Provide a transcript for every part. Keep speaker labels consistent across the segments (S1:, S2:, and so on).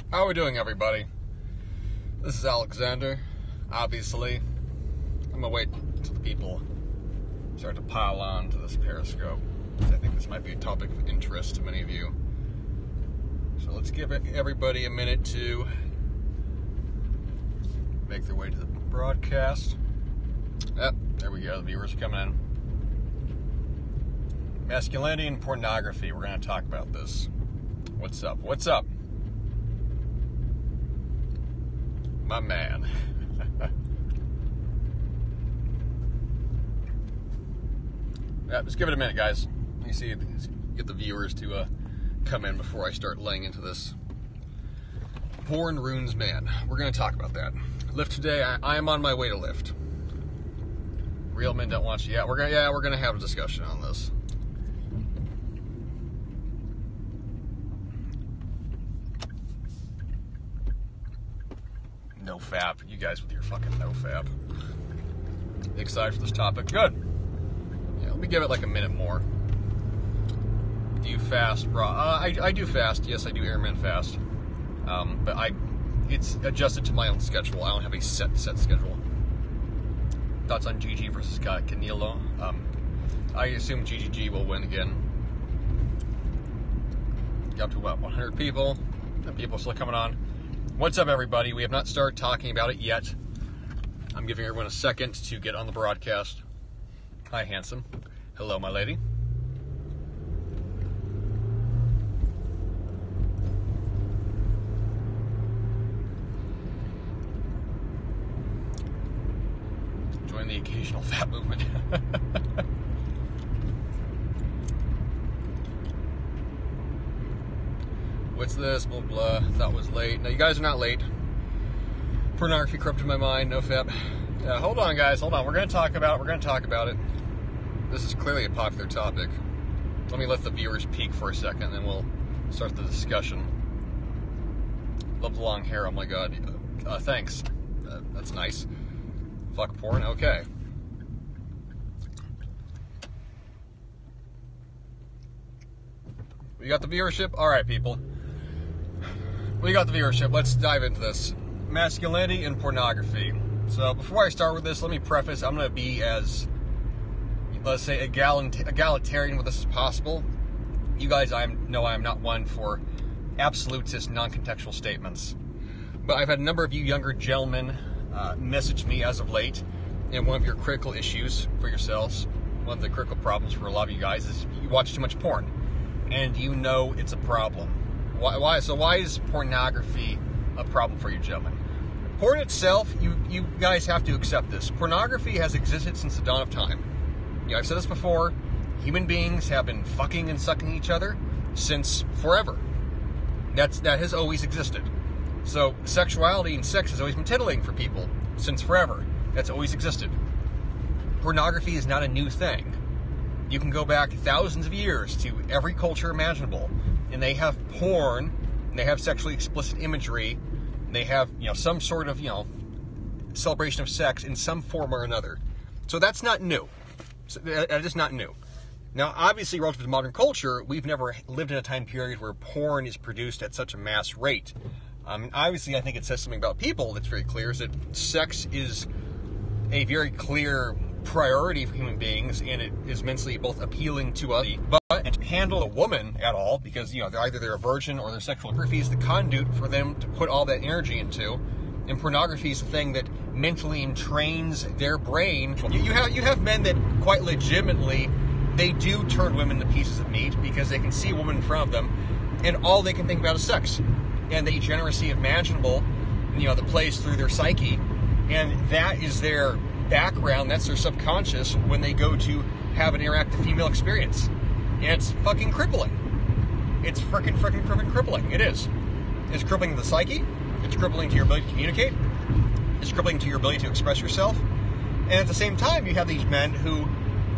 S1: How are we doing, everybody? This is Alexander. Obviously, I'm gonna wait until the people start to pile on to this Periscope. I think this might be a topic of interest to many of you. So let's give everybody a minute to make their way to the broadcast. Yep, there we go. The viewers are coming in. Masculinity and pornography. We're going to talk about this. What's up? What's up? My man. Yeah, just give it a minute, guys. Let me see, get the viewers to come in before I start laying into this. Porn ruins man. We're going to talk about that. Lift today. I am on my way to lift. Real men don't want you. Yeah, we're gonna have a discussion on this. No fap. You guys with your fucking no fap. Excited for this topic? Good. Yeah, let me give it like a minute more. Do you fast, bro? I do fast. Yes, I do intermittent fast. But it's adjusted to my own schedule. I don't have a set schedule. Thoughts on GG versus Canelo? I assume GGG will win again. Got up to about 100 people. And people still coming on. What's up, everybody? We have not started talking about it yet. I'm giving everyone a second to get on the broadcast. Hi, handsome. Hello, my lady. Join the occasional fat movement. What's this? Blah, blah. Thought was late. No, you guys are not late. Pornography corrupted my mind. No fap. Hold on, guys. Hold on. We're going to talk about it. This is clearly a popular topic. Let me let the viewers peek for a second, and then we'll start the discussion. Love the long hair. Oh, my God. Thanks. That's nice. Fuck porn? Okay. We got the viewership? Alright, people. We got the viewership. Let's dive into this. Masculinity and pornography. So, before I start with this, let me preface, I'm going to be as, let's say, egalitarian with this as possible. You guys, know I am not one for absolutist, non-contextual statements. But I've had a number of you younger gentlemen message me as of late, and one of your critical issues for yourselves, one of the critical problems for a lot of you guys is you watch too much porn, and you know it's a problem. Why? So why is pornography a problem for you gentlemen? Porn itself, you guys have to accept this. Pornography has existed since the dawn of time. You know, I've said this before, human beings have been fucking and sucking each other since forever. That has always existed. So sexuality and sex has always been titillating for people since forever. That's always existed. Pornography is not a new thing. You can go back thousands of years to every culture imaginable, and they have porn, and they have sexually explicit imagery, and they have, some sort of, celebration of sex in some form or another. So that's not new. That is not new. Now, obviously, relative to modern culture, we've never lived in a time period where porn is produced at such a mass rate. Obviously, I think it says something about people that's very clear, is that sex is a very clear priority for human beings, and it is immensely both appealing to us, but to handle a woman at all, because, they're a virgin or their sexual pornography is the conduit for them to put all that energy into, and pornography is the thing that mentally entrains their brain. You have men that quite legitimately, they do turn women to pieces of meat because they can see a woman in front of them, and all they can think about is sex. And the degeneracy imaginable, that plays through their psyche. And that is their background, that's their subconscious when they go to have an interactive female experience. And it's fucking crippling. It's freaking crippling. It is. It's crippling to the psyche. It's crippling to your ability to communicate. It's crippling to your ability to express yourself. And at the same time, you have these men who,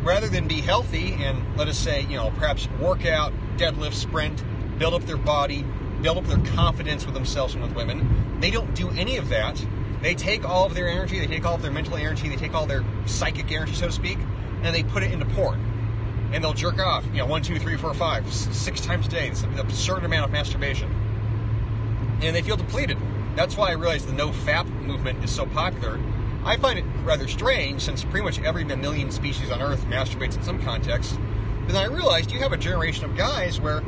S1: rather than be healthy and, let us say, perhaps work out, deadlift, sprint, build up their body, build up their confidence with themselves and with women. They don't do any of that. They take all of their energy, they take all of their mental energy, they take all their psychic energy, so to speak, and they put it into porn. And they'll jerk off, 1, 2, 3, 4, 5, 6 times a day. It's an absurd amount of masturbation. and they feel depleted. That's why I realized the no-fap movement is so popular. I find it rather strange, since pretty much every mammalian species on Earth masturbates in some context. But then I realized you have a generation of guys where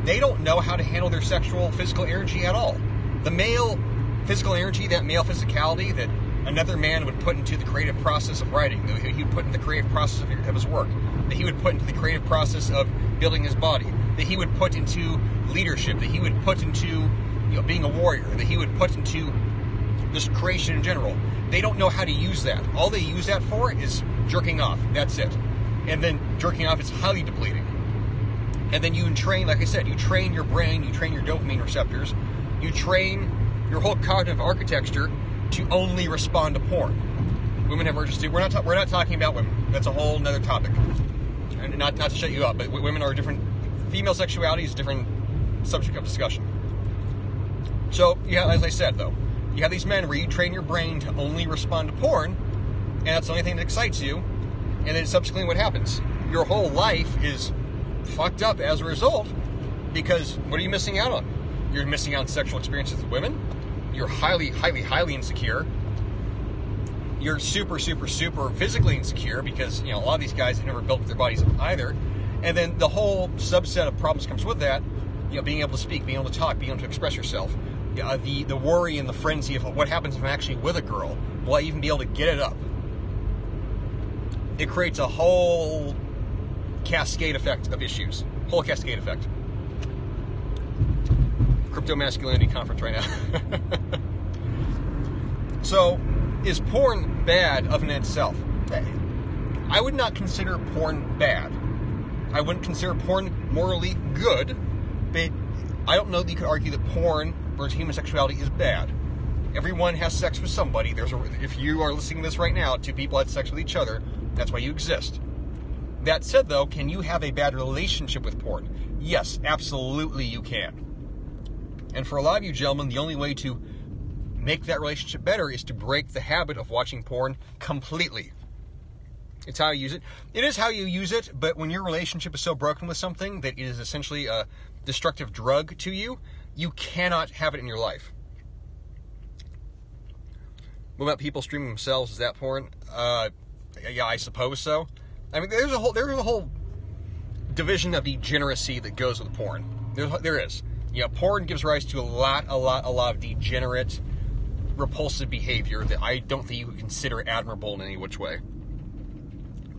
S1: they don't know how to handle their sexual, physical energy at all. The male physical energy, that male physicality that another man would put into the creative process of writing, that he would put into the creative process of his work, that he would put into the creative process of building his body, that he would put into leadership, that he would put into being a warrior, that he would put into just creation in general. They don't know how to use that. All they use that for is jerking off. That's it. And then jerking off is highly depleting. And then you train, like I said, you train your brain, you train your dopamine receptors, you train your whole cognitive architecture to only respond to porn. Women have urges too. We're not talking about women. That's a whole nother topic. And not to shut you up, but women are different. Female sexuality is a different subject of discussion. So, yeah, as I said, though, you have these men where you train your brain to only respond to porn, and that's the only thing that excites you, and then subsequently what happens? Your whole life is fucked up as a result, because what are you missing out on? You're missing out on sexual experiences with women. You're highly, highly, highly insecure. You're super, super, super physically insecure, because, a lot of these guys have never built their bodies up either. And then the whole subset of problems comes with that, being able to speak, being able to talk, being able to express yourself. The worry and the frenzy of what happens if I'm actually with a girl. Will I even be able to get it up? It creates a whole cascade effect of issues. Whole cascade effect. Crypto masculinity conference right now. So, is porn bad of in itself? I would not consider porn bad. I wouldn't consider porn morally good, but I don't know that you could argue that porn versus human sexuality is bad. Everyone has sex with somebody. If you are listening to this right now, two people had sex with each other. That's why you exist. That said, though, can you have a bad relationship with porn? Yes, absolutely you can. And for a lot of you gentlemen, the only way to make that relationship better is to break the habit of watching porn completely. It's how you use it. It is how you use it, but when your relationship is so broken with something that it is essentially a destructive drug to you, you cannot have it in your life. What about people streaming themselves? Is that porn? Yeah, I suppose so. I mean, there's a whole division of degeneracy that goes with porn. There is. Porn gives rise to a lot of degenerate, repulsive behavior that I don't think you would consider admirable in any which way.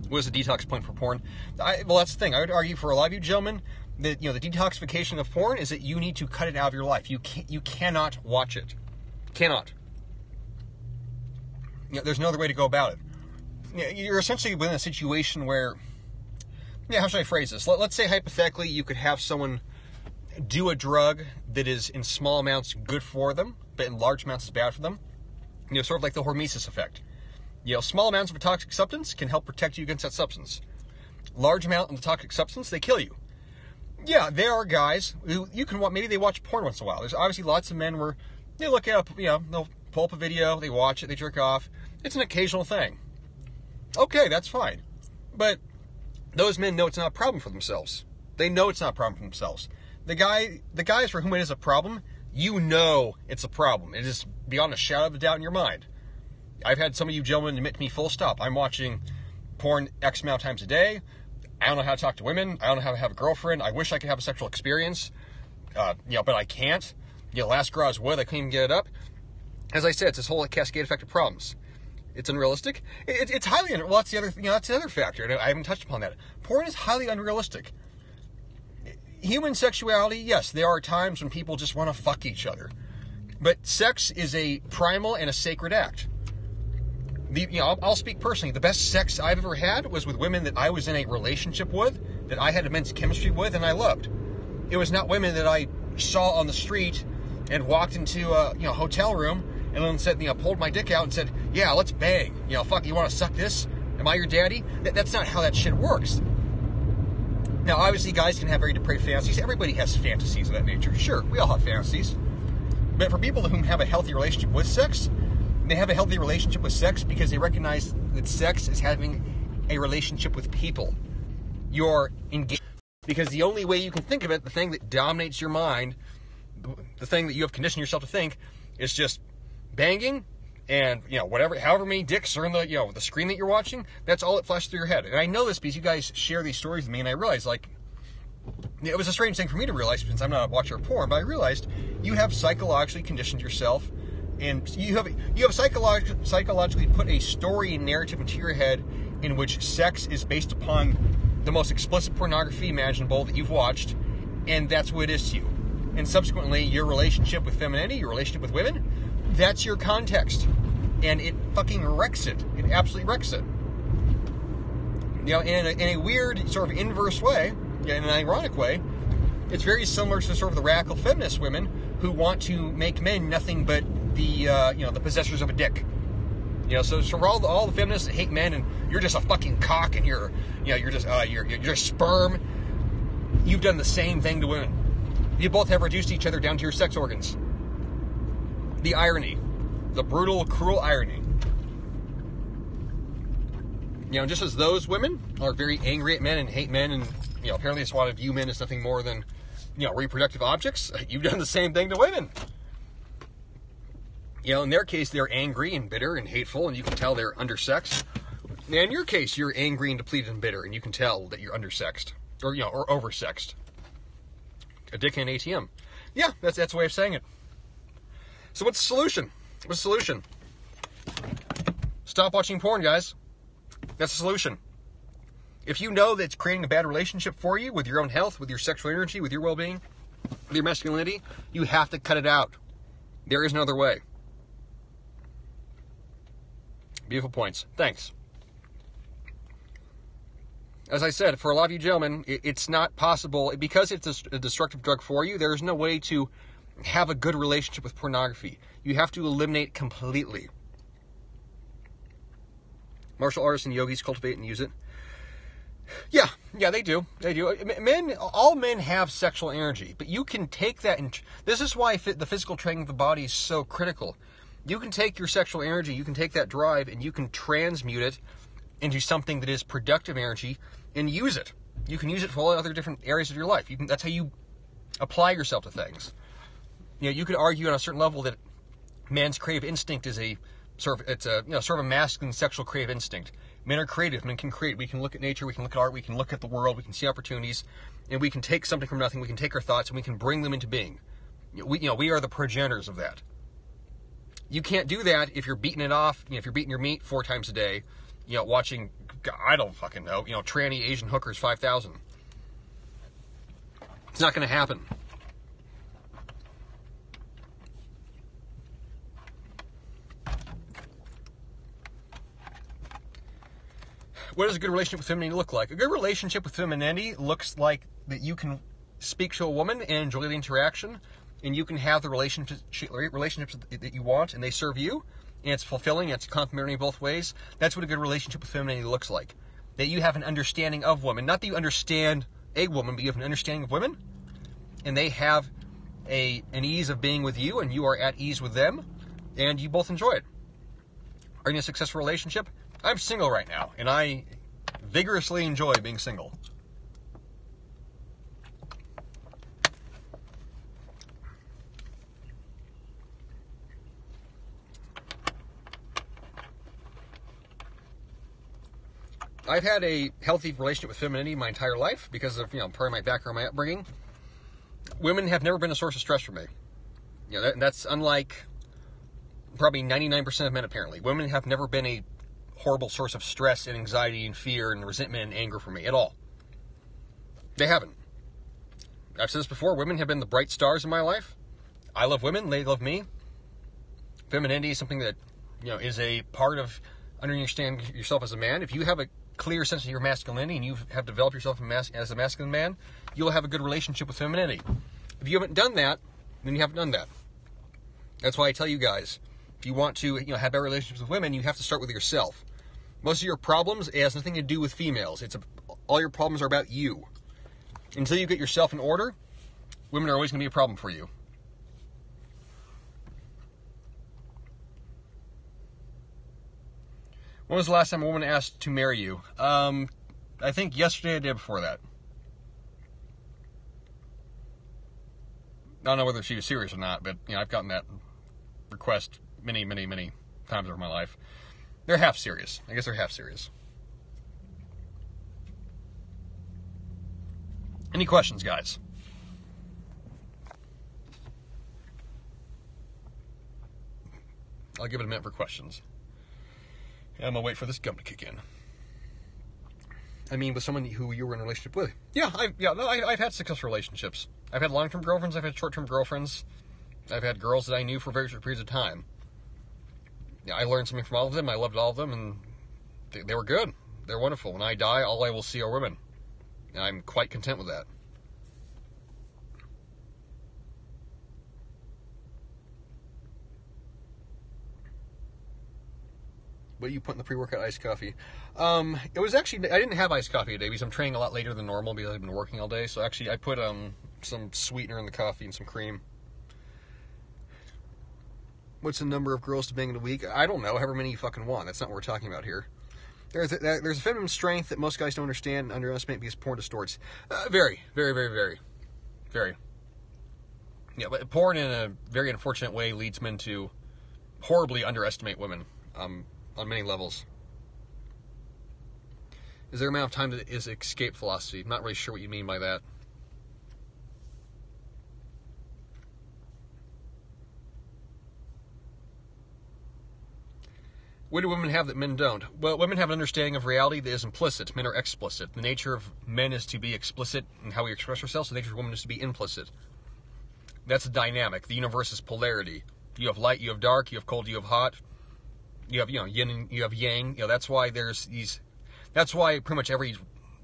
S1: What is the detox point for porn? Well, that's the thing. I would argue for a lot of you gentlemen that the detoxification of porn is that you need to cut it out of your life. You cannot watch it. Cannot. There's no other way to go about it. You're essentially in a situation where, how should I phrase this? Let's say hypothetically you could have someone do a drug that is in small amounts good for them, but in large amounts is bad for them. Sort of like the hormesis effect. Small amounts of a toxic substance can help protect you against that substance. Large amount of the toxic substance, they kill you. Yeah, there are guys who maybe they watch porn once in a while. There's obviously lots of men where they look up, they'll pull up a video, they watch it, they jerk off. It's an occasional thing. Okay, that's fine. But those men know it's not a problem for themselves. They know it's not a problem for themselves. The guys for whom it is a problem, it's a problem. It is beyond a shadow of a doubt in your mind. I've had some of you gentlemen admit to me full stop. I'm watching porn X amount of times a day. I don't know how to talk to women. I don't know how to have a girlfriend. I wish I could have a sexual experience, but I can't. Last girl I was with, I couldn't even get it up. As I said, it's this whole cascade effect of problems. It's unrealistic. It's highly well. That's the other factor. I haven't touched upon that. Porn is highly unrealistic. Human sexuality, yes, there are times when people just want to fuck each other, but sex is a primal and a sacred act. I'll speak personally. The best sex I've ever had was with women that I was in a relationship with, that I had immense chemistry with, and I loved. It was not women that I saw on the street and walked into a hotel room and then said, pulled my dick out and said, yeah, let's bang. Fuck, you want to suck this? Am I your daddy? That's not how that shit works. Now, obviously, guys can have very depraved fantasies. Everybody has fantasies of that nature. Sure, we all have fantasies. But for people who have a healthy relationship with sex, they have a healthy relationship with sex because they recognize that sex is having a relationship with people. You're engaged. Because the only way you can think of it, the thing that dominates your mind the thing that you have conditioned yourself to think is just banging and, whatever, however many dicks are in the, the screen that you're watching, that's all that flashes through your head. And I know this because you guys share these stories with me, and I realized, it was a strange thing for me to realize since I'm not a watcher of porn, but I realized you have psychologically conditioned yourself, and you have psychologically put a story and narrative into your head in which sex is based upon the most explicit pornography imaginable that you've watched, and that's what it is to you. And subsequently, your relationship with femininity, your relationship with women, that's your context. And it fucking wrecks it. It absolutely wrecks it. In a weird, sort of inverse way, in an ironic way, it's very similar to sort of the radical feminist women who want to make men nothing but the possessors of a dick. So for all the feminists that hate men and you're just a fucking cock and you're just sperm, you've done the same thing to women. You both have reduced each other down to your sex organs. The irony. The brutal, cruel irony. Just as those women are very angry at men and hate men and, apparently just want to view men as nothing more than, reproductive objects, you've done the same thing to women. In their case, they're angry and bitter and hateful, and you can tell they're undersexed. And in your case, you're angry and depleted and bitter, and you can tell that you're undersexed. Or oversexed. A dick and an ATM. Yeah, that's a way of saying it. So what's the solution? What's the solution? Stop watching porn, guys. That's the solution. If you know that it's creating a bad relationship for you with your own health, with your sexual energy, with your well-being, with your masculinity, you have to cut it out. There is no other way. Beautiful points. Thanks. As I said, for a lot of you gentlemen, it's not possible, because it's a destructive drug for you, there is no way to have a good relationship with pornography. You have to eliminate it completely. Martial artists and yogis cultivate and use it. Yeah, they do. They do. All men have sexual energy, but you can take that, and this is why the physical training of the body is so critical. You can take your sexual energy, you can take that drive, and you can transmute it into something that is productive energy and use it. You can use it for all other different areas of your life. That's how you apply yourself to things. You could argue on a certain level that man's creative instinct is a sort of a masculine sexual creative instinct. Men are creative. Men can create. We can look at nature. We can look at art. We can look at the world. We can see opportunities, and we can take something from nothing. We can take our thoughts and we can bring them into being. We are the progenitors of that. You can't do that if you're beating it off. If you're beating your meat 4 times a day. Watching, I don't fucking know. Tranny Asian hookers 5,000. It's not going to happen. What does a good relationship with femininity look like? A good relationship with femininity looks like that you can speak to a woman and enjoy the interaction, and you can have the relationships that you want, and they serve you, and it's fulfilling, and it's complementary both ways. That's what a good relationship with femininity looks like. That you have an understanding of women. Not that you understand a woman, but you have an understanding of women, and they have an ease of being with you, and you are at ease with them, and you both enjoy it. Are you in a successful relationship? I'm single right now, and I vigorously enjoy being single. I've had a healthy relationship with femininity my entire life because of, part of my background, my upbringing. Women have never been a source of stress for me. That's unlike probably 99% of men, apparently. Women have never been a horrible source of stress and anxiety and fear and resentment and anger for me at all. They haven't. I've said this before, women have been the bright stars in my life. I love women, they love me. Femininity is something that, is a part of understanding yourself as a man. If you have a clear sense of your masculinity and you have developed yourself as a masculine man, you'll have a good relationship with femininity. If you haven't done that, then you haven't done that. That's why I tell you guys, if you want to have better relationships with women, you have to start with yourself. Most of your problems, it has nothing to do with females. All your problems are about you. Until you get yourself in order, women are always going to be a problem for you. When was the last time a woman asked to marry you? I think yesterday or the day before that. I don't know whether she was serious or not, but I've gotten that request many, many, many times over my life. They're half serious. I guess they're half serious. Any questions, guys? I'll give it a minute for questions. And I'm going to wait for this gum to kick in. I mean, with someone who you were in a relationship with. Yeah, I've had successful relationships. I've had long-term girlfriends. I've had short-term girlfriends. I've had girls that I knew for very short periods of time. Yeah, I learned something from all of them. I loved all of them, and they were good. They're wonderful. When I die, all I will see are women. And I'm quite content with that. What do you put in the pre-workout iced coffee? It was actually, I didn't have iced coffee today because I'm training a lot later than normal because I've been working all day. So actually, I put some sweetener in the coffee and some cream. What's the number of girls to bang in a week? I don't know, however many you fucking want. That's not what we're talking about here. There's a feminine strength that most guys don't understand and underestimate because porn distorts. Very, very, very, very. Very. Yeah, but porn in a very unfortunate way leads men to horribly underestimate women. On many levels. Is there an amount of time that is escape philosophy? I'm not really sure what you mean by that. What do women have that men don't? Well, women have an understanding of reality that is implicit. Men are explicit. The nature of men is to be explicit in how we express ourselves. The nature of women is to be implicit. That's a dynamic. The universe is polarity. You have light, you have dark, you have cold, you have hot. You have, yin and you have yang. That's why there's these. That's why pretty much every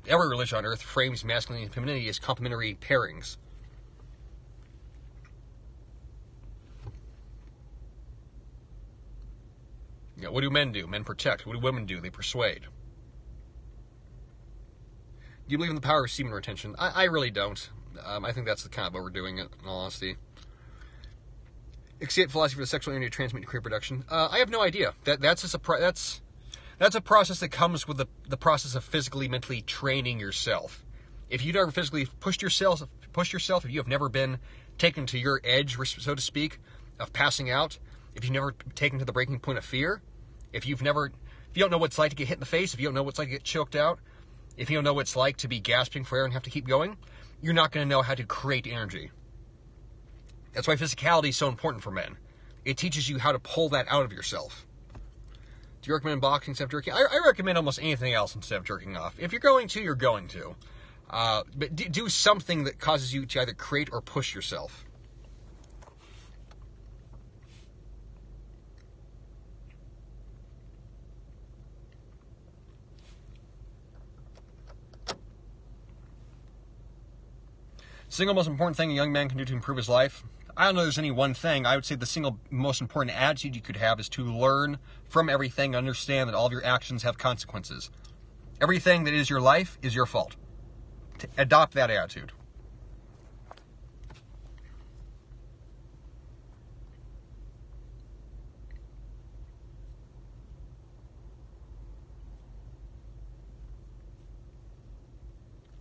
S1: religion on earth frames masculinity and femininity as complementary pairings. What do men do? Men protect. What do women do? They persuade. Do you believe in the power of semen retention? I really don't. I think that's kind of overdoing it, in all honesty. Escape philosophy for the sexual energy to transmit to create production. I have no idea. That's a process that comes with the process of physically, mentally training yourself. If you've never physically pushed yourself, if you have never been taken to your edge, so to speak, of passing out, if you've never taken to the breaking point of fear, if you don't know what it's like to get hit in the face, if you don't know what it's like to get choked out, if you don't know what it's like to be gasping for air and have to keep going, you're not going to know how to create energy. That's why physicality is so important for men. It teaches you how to pull that out of yourself. Do you recommend boxing instead of jerking? I recommend almost anything else instead of jerking off. If you're going to, you're going to. But do something that causes you to either create or push yourself. Single most important thing a young man can do to improve his life? I don't know if there's any one thing. I would say the single most important attitude you could have is to learn from everything, understand that all of your actions have consequences. Everything that is your life is your fault. To adopt that attitude.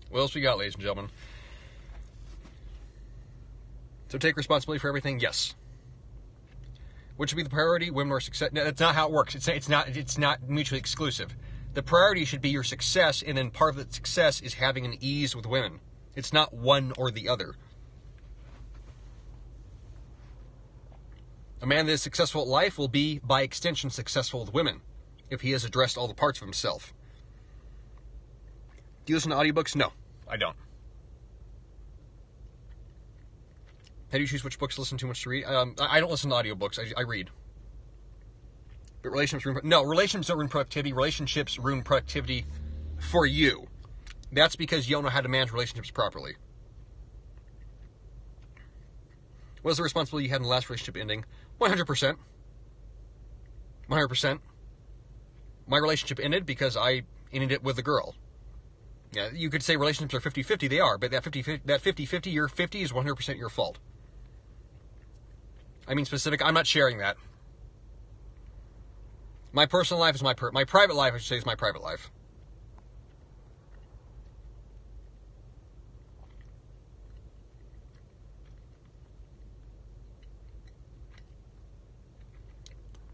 S1: What else we got, ladies and gentlemen? So take responsibility for everything? Yes. What should be the priority? Women or success? No, that's not how it works. It's not mutually exclusive. The priority should be your success, and then part of that success is having an ease with women. It's not one or the other. A man that is successful at life will be, by extension, successful with women, if he has addressed all the parts of himself. Do you listen to audiobooks? No, I don't. How do you choose which books to listen to, much to read? I don't listen to audiobooks. I read. But relationships don't ruin productivity. Relationships ruin productivity for you. That's because you don't know how to manage relationships properly. What was the responsibility you had in the last relationship ending? 100%. 100%. My relationship ended because I ended it with a girl. Yeah, you could say relationships are 50-50. They are, but that 50-50, your 50 is 100% your fault. I mean specific. I'm not sharing that. My personal life is my private life, I should say, is my private life.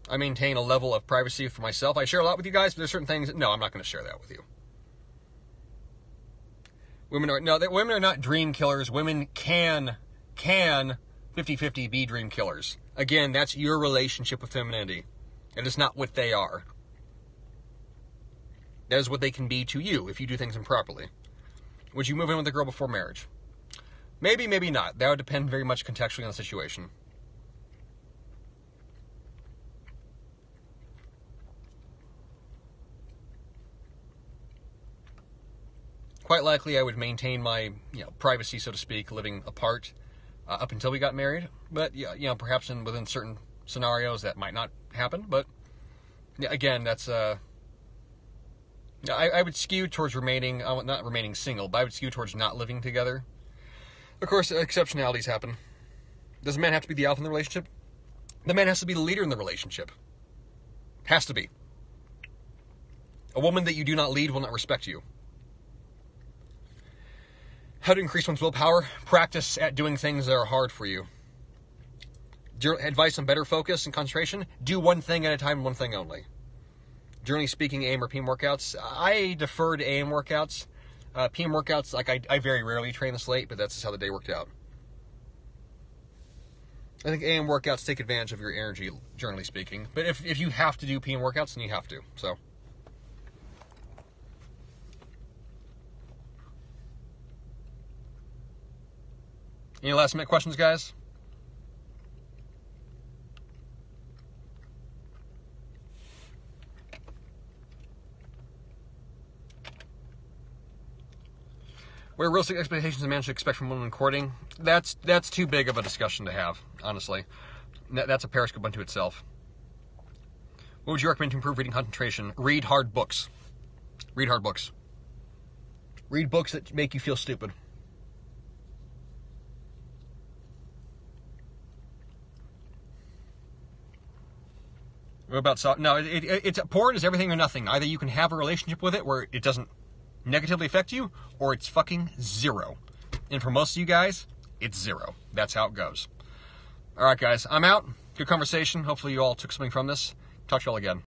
S1: I maintain a level of privacy for myself. I share a lot with you guys, but there's certain things, no, I'm not going to share that with you. Women are not dream killers. Women can 50-50 be dream killers. Again, that's your relationship with femininity. It is not what they are. That is what they can be to you if you do things improperly. Would you move in with a girl before marriage? Maybe, maybe not. That would depend very much contextually on the situation. Quite likely I would maintain my privacy, so to speak, living apart up until we got married. But perhaps within certain scenarios that might not happen. But again, that's I would skew towards not remaining single, but I would skew towards not living together. Of course, exceptionalities happen. Does a man have to be the alpha in the relationship? The man has to be the leader in the relationship. Has to be. A woman that you do not lead will not respect you. How to increase one's willpower? Practice at doing things that are hard for you. Advice on better focus and concentration? Do one thing at a time, one thing only. Generally speaking, AM or PM workouts. I defer to AM workouts. PM workouts, I very rarely train this late, but that's just how the day worked out. I think AM workouts take advantage of your energy, generally speaking. But if you have to do PM workouts, then you have to. So. Any last minute questions, guys? What are realistic expectations a man should expect from women courting? That's too big of a discussion to have, honestly. That's a periscope unto itself. What would you recommend to improve reading concentration? Read hard books. Read hard books. Read books that make you feel stupid. What about it's porn is everything or nothing. Either you can have a relationship with it where it doesn't negatively affect you, or it's fucking zero. And for most of you guys, it's zero. That's how it goes. All right, guys, I'm out. Good conversation. Hopefully you all took something from this. Talk to you all again.